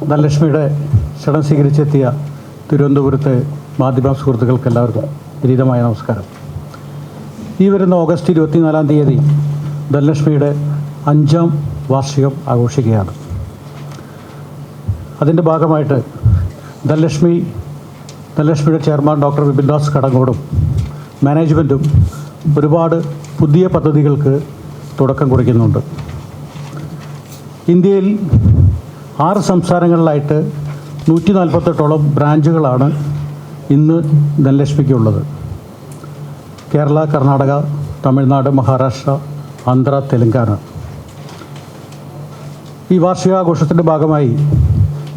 ധനലക്ഷ്മിയുടെ ക്ഷണം സ്വീകരിച്ചെത്തിയ തിരുവനന്തപുരത്തെ മാധ്യമ സുഹൃത്തുക്കൾക്ക് എല്ലാവർക്കും വിനീതമായ നമസ്കാരം. ഈ വരുന്ന ഓഗസ്റ്റ് 24-ാം തീയതി ധനലക്ഷ്മിയുടെ 5ാം വാർഷികം ആഘോഷിക്കുകയാണ്. അതിൻ്റെ ഭാഗമായിട്ട് ധനലക്ഷ്മിയുടെ ചെയർമാൻ ഡോക്ടർ വിപിൻദാസ് കടങ്ങോടും മാനേജ്മെൻറ്റും ഒരുപാട് പുതിയ പദ്ധതികൾക്ക് തുടക്കം കുറിക്കുന്നുണ്ട്. ഇന്ത്യയിൽ 6 സംസ്ഥാനങ്ങളിലായിട്ട് 148ഓളം ബ്രാഞ്ചുകളാണ് ഇന്ന് ധനലക്ഷ്മിക്കുള്ളത്. കേരള, കർണാടക, തമിഴ്നാട്, മഹാരാഷ്ട്ര, ആന്ധ്ര, തെലങ്കാന. ഈ വാർഷികാഘോഷത്തിൻ്റെ ഭാഗമായി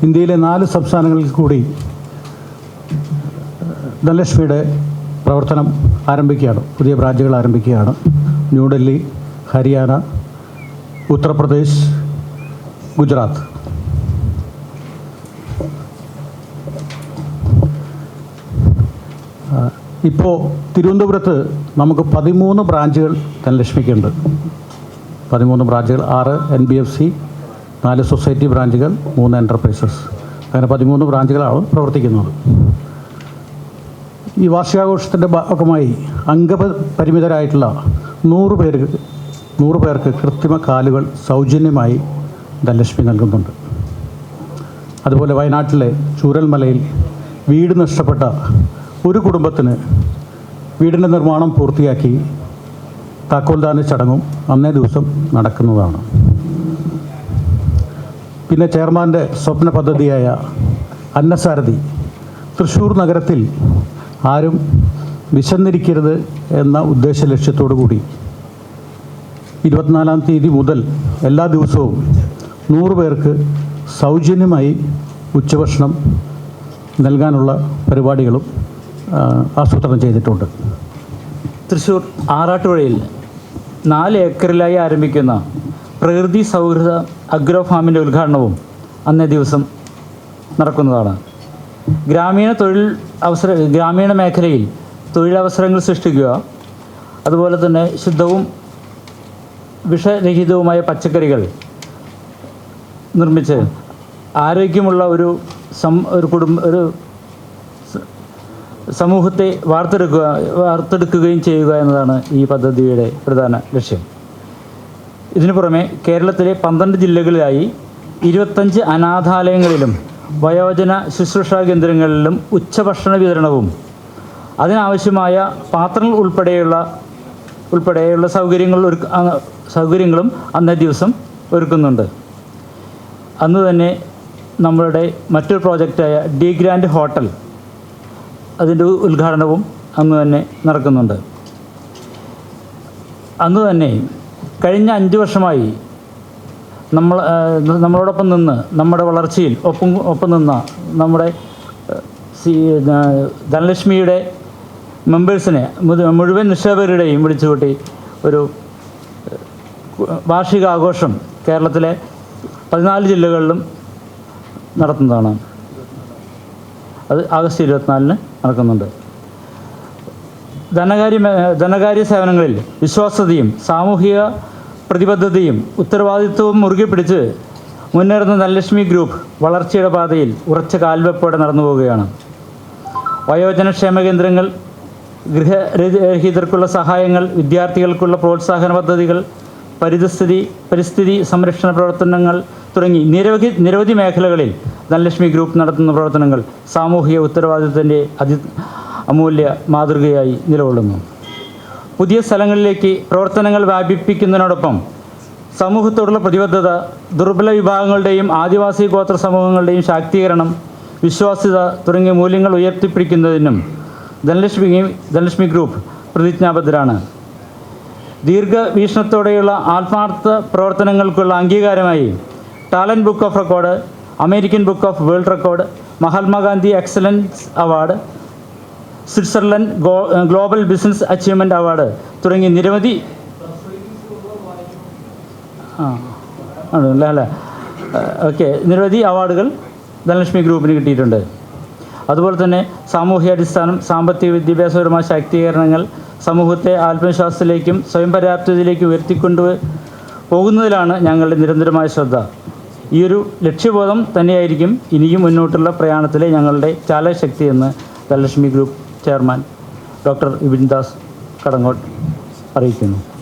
ഇന്ത്യയിലെ 4 സംസ്ഥാനങ്ങളിൽ കൂടി ധനലക്ഷ്മിയുടെ പ്രവർത്തനം ആരംഭിക്കുകയാണ്. പുതിയ ബ്രാഞ്ചുകൾ ആരംഭിക്കുകയാണ്. ന്യൂഡൽഹി, ഹരിയാന, ഉത്തർപ്രദേശ്, ഗുജറാത്ത്. ഇപ്പോൾ തിരുവനന്തപുരത്ത് നമുക്ക് 13 ബ്രാഞ്ചുകൾ ധനലക്ഷ്മിക്കുണ്ട്. 13 ബ്രാഞ്ചുകൾ, 6 NBFC, 4 സൊസൈറ്റി ബ്രാഞ്ചുകൾ, 3 എൻ്റർപ്രൈസസ്. അങ്ങനെ 13 ബ്രാഞ്ചുകളാണ് പ്രവർത്തിക്കുന്നത്. ഈ വാർഷികാഘോഷത്തിൻ്റെ ഭാഗമായി അംഗപരിമിതരായിട്ടുള്ള 100 പേർക്ക് കൃത്രിമ കാലുകൾ സൗജന്യമായി ധനലക്ഷ്മി നൽകുന്നുണ്ട്. അതുപോലെ വയനാട്ടിലെ ചൂരൽമലയിൽ വീട് നഷ്ടപ്പെട്ട ഒരു കുടുംബത്തിന് വീടിൻ്റെ നിർമ്മാണം പൂർത്തിയാക്കി താക്കോൽദാന ചടങ്ങും അന്നേ ദിവസം നടക്കുന്നതാണ്. പിന്നെ ചെയർമാൻ്റെ സ്വപ്ന പദ്ധതിയായ അന്നസാരഥി, തൃശ്ശൂർ നഗരത്തിൽ ആരും വിശന്നിരിക്കരുത് എന്ന ഉദ്ദേശ ലക്ഷ്യത്തോടു കൂടി 24-ാം തീയതി മുതൽ എല്ലാ ദിവസവും 100 പേർക്ക് സൗജന്യമായി ഉച്ചഭക്ഷണം നൽകാനുള്ള പരിപാടികളും ആസൂത്രണം ചെയ്തിട്ടുണ്ട്. തൃശ്ശൂർ ആറാട്ടുപുഴയിൽ 4 ഏക്കറിലായി ആരംഭിക്കുന്ന പ്രകൃതി സൗഹൃദ അഗ്രോ ഫാമിൻ്റെ ഉദ്ഘാടനവും അന്നേ ദിവസം നടക്കുന്നതാണ്. ഗ്രാമീണ മേഖലയിൽ തൊഴിലവസരങ്ങൾ സൃഷ്ടിക്കുക, അതുപോലെ തന്നെ ശുദ്ധവും വിഷരഹിതവുമായ പച്ചക്കറികൾ നിർമ്മിച്ച് ആരോഗ്യമുള്ള ഒരു സമൂഹത്തെ വാർത്തെടുക്കുകയും ചെയ്യുക എന്നതാണ് ഈ പദ്ധതിയുടെ പ്രധാന ലക്ഷ്യം. ഇതിനു പുറമെ കേരളത്തിലെ 12 ജില്ലകളിലായി 25 അനാഥാലയങ്ങളിലും വയോജന ശുശ്രൂഷാ കേന്ദ്രങ്ങളിലും ഉച്ചഭക്ഷണ വിതരണവും അതിനാവശ്യമായ പാത്രങ്ങൾ ഉൾപ്പെടെയുള്ള സൗകര്യങ്ങളും അന്നേ ദിവസം ഒരുക്കുന്നുണ്ട്. അന്ന് തന്നെ നമ്മളുടെ മറ്റൊരു പ്രോജക്റ്റായ ഡി ഗ്രാൻഡ് ഹോട്ടൽ, അതിൻ്റെ ഉദ്ഘാടനവും അന്ന് തന്നെ നടക്കുന്നുണ്ട്. അന്ന് തന്നെ കഴിഞ്ഞ 5 വർഷമായി നമ്മളോടൊപ്പം നിന്ന് നമ്മുടെ വളർച്ചയിൽ ഒപ്പം നിന്ന നമ്മുടെ ധനലക്ഷ്മിയുടെ മെമ്പേഴ്സിനെ മുഴുവൻ നിക്ഷേപകരുടെയും വിളിച്ചുകൂട്ടി ഒരു വാർഷികാഘോഷം കേരളത്തിലെ 14 ജില്ലകളിലും നടത്തുന്നതാണ്. അത് ആഗസ്റ്റ് 24-ന് നടക്കുന്നുണ്ട്. ധനകാര്യ സേവനങ്ങളിൽ വിശ്വാസ്യതയും സാമൂഹിക പ്രതിബദ്ധതയും ഉത്തരവാദിത്വവും മുറുകെ പിടിച്ച് മുന്നേറുന്ന ധനലക്ഷ്മി ഗ്രൂപ്പ് വളർച്ചയുടെ പാതയിൽ ഉറച്ച കാൽവെപ്പോടെ നടന്നു പോവുകയാണ്. വയോജന ക്ഷേമ കേന്ദ്രങ്ങൾ, ഗൃഹരഹിതർക്കുള്ള സഹായങ്ങൾ, വിദ്യാർത്ഥികൾക്കുള്ള പ്രോത്സാഹന പദ്ധതികൾ, പരിസ്ഥിതി സംരക്ഷണ പ്രവർത്തനങ്ങൾ തുടങ്ങി നിരവധി മേഖലകളിൽ ധനലക്ഷ്മി ഗ്രൂപ്പ് നടത്തുന്ന പ്രവർത്തനങ്ങൾ സാമൂഹിക ഉത്തരവാദിത്വത്തിൻ്റെ അമൂല്യ മാതൃകയായി നിലകൊള്ളുന്നു. പുതിയ സ്ഥലങ്ങളിലേക്ക് പ്രവർത്തനങ്ങൾ വ്യാപിപ്പിക്കുന്നതിനോടൊപ്പം സമൂഹത്തോടുള്ള പ്രതിബദ്ധത, ദുർബല വിഭാഗങ്ങളുടെയും ആദിവാസി ഗോത്ര സമൂഹങ്ങളുടെയും ശാക്തീകരണം, വിശ്വാസ്യത തുടങ്ങിയ മൂല്യങ്ങൾ ഉയർത്തിപ്പിടിക്കുന്നതിനും ധനലക്ഷ്മി ഗ്രൂപ്പ് പ്രതിജ്ഞാബദ്ധരാണ്. ദീർഘവീക്ഷണത്തോടെയുള്ള ആത്മാർത്ഥ പ്രവർത്തനങ്ങൾക്കുള്ള അംഗീകാരമായി talent book of record, American book of world record, Mahatma Gandhi excellence award, Switzerland global business achievement award തുടങ്ങി നിരവധി നിരവധി അവാർഡുകൾ ധനലക്ഷ്മി ഗ്രൂപ്പിന് കിട്ടിയിട്ടുണ്ട്. അതുപോലെ തന്നെ സാമൂഹ്യാടിസ്ഥാനം, സാമ്പത്തിക വിദ്യാഭ്യാസപരമായ ശാക്തീകരണങ്ങൾ സമൂഹത്തെ ആത്മവിശ്വാസത്തിലേക്കും സ്വയം പര്യാപ്തതയിലേക്കും ഉയർത്തിക്കൊണ്ടു പോകുന്നതിലാണ് ഞങ്ങളുടെ നിരന്തരമായ ശ്രദ്ധ. ഈ ഒരു ലക്ഷ്യബോധം തന്നെയായിരിക്കും ഇനിയും മുന്നോട്ടുള്ള പ്രയാണത്തിലെ ഞങ്ങളുടെ ചാലകശക്തി എന്ന് Dhanalakshmi group chairman doctor Vipin Das Kadangot അറിയിക്കുന്നു.